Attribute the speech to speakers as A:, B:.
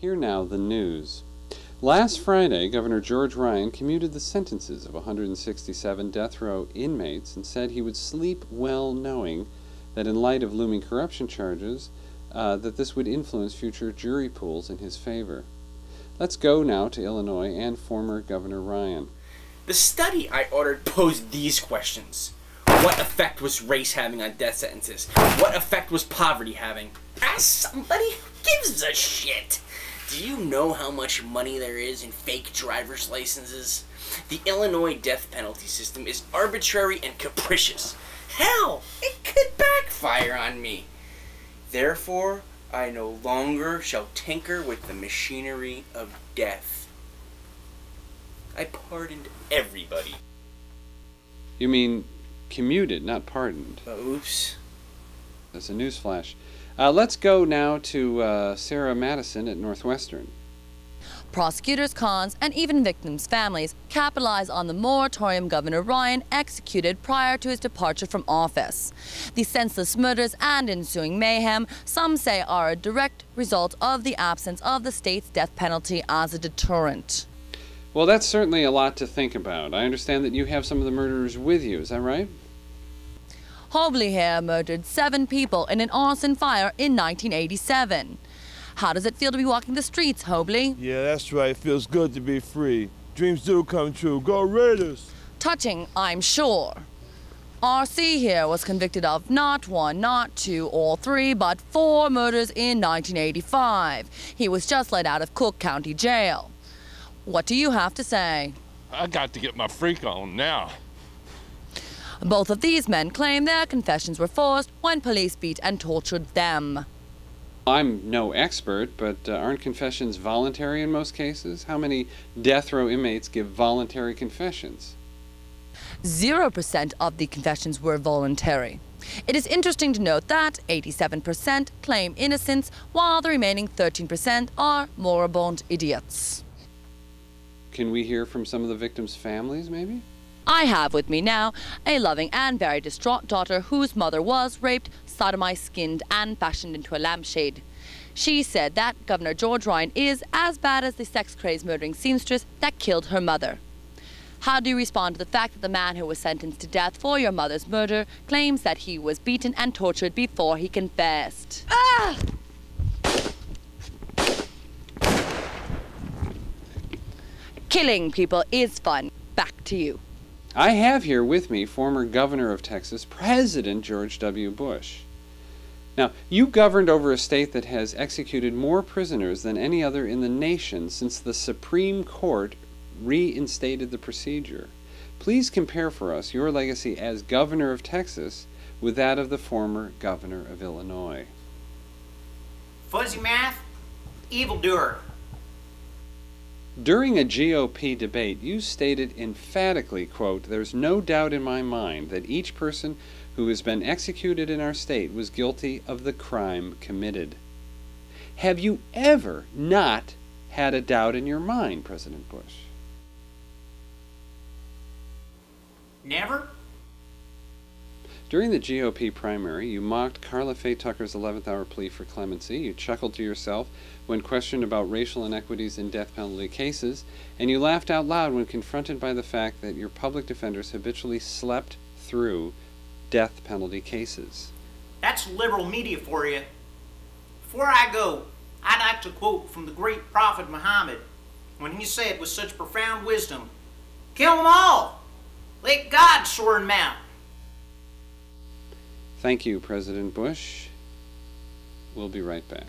A: Here now the news. Last Friday, Governor George Ryan commuted the sentences of 167 death row inmates and said he would sleep well knowing that in light of looming corruption charges, that this would influence future jury pools in his favor. Let's go now to Illinois and former Governor Ryan.
B: The study I ordered posed these questions. What effect was race having on death sentences? What effect was poverty having? As somebody who gives a shit. Do you know how much money there is in fake driver's licenses? The Illinois death penalty system is arbitrary and capricious. Hell, it could backfire on me. Therefore, I no longer shall tinker with the machinery of death. I pardoned everybody.
A: You mean commuted, not pardoned.
B: Oops.
A: That's a newsflash. Let's go now to Sarah Madison at Northwestern.
C: Prosecutors, cons, and even victims' families capitalize on the moratorium Governor Ryan executed prior to his departure from office. The senseless murders and ensuing mayhem, some say, are a direct result of the absence of the state's death penalty as a deterrent.
A: Well, that's certainly a lot to think about. I understand that you have some of the murderers with you, is that right?
C: Hobley here murdered 7 people in an arson fire in 1987. How does it feel to be walking the streets, Hobley?
D: Yeah, that's right. It feels good to be free. Dreams do come true. Go Raiders!
C: Touching, I'm sure. R.C. here was convicted of not 1, not 2, or 3, but 4 murders in 1985. He was just let out of Cook County Jail. What do you have to say?
E: I got to get my freak on now.
C: Both of these men claim their confessions were forced when police beat and tortured them.
A: I'm no expert, but aren't confessions voluntary in most cases? How many death row inmates give voluntary confessions?
C: 0% of the confessions were voluntary. It is interesting to note that 87% claim innocence, while the remaining 13% are moribund idiots.
A: Can we hear from some of the victims' families, maybe?
C: I have with me now a loving and very distraught daughter whose mother was raped, sodomized, skinned, and fashioned into a lampshade. She said that Governor George Ryan is as bad as the sex-crazed murdering seamstress that killed her mother. How do you respond to the fact that the man who was sentenced to death for your mother's murder claims that he was beaten and tortured before he confessed? Ah! Killing people is fun. Back to you.
A: I have here with me former governor of Texas, President George W. Bush. Now, you governed over a state that has executed more prisoners than any other in the nation since the Supreme Court reinstated the procedure. Please compare for us your legacy as governor of Texas with that of the former governor of Illinois.
F: Fuzzy math, evildoer.
A: During a GOP debate, you stated emphatically, quote, "There's no doubt in my mind that each person who has been executed in our state was guilty of the crime committed." Have you ever not had a doubt in your mind, President Bush?
F: Never?
A: During the GOP primary, you mocked Carla Faye Tucker's 11th hour plea for clemency. You chuckled to yourself when questioned about racial inequities in death penalty cases, and you laughed out loud when confronted by the fact that your public defenders habitually slept through death penalty cases.
F: That's liberal media for you. Before I go, I'd like to quote from the great prophet Muhammad when he said with such profound wisdom, "Kill them all! Let God sort them out."
A: Thank you, President Bush. We'll be right back.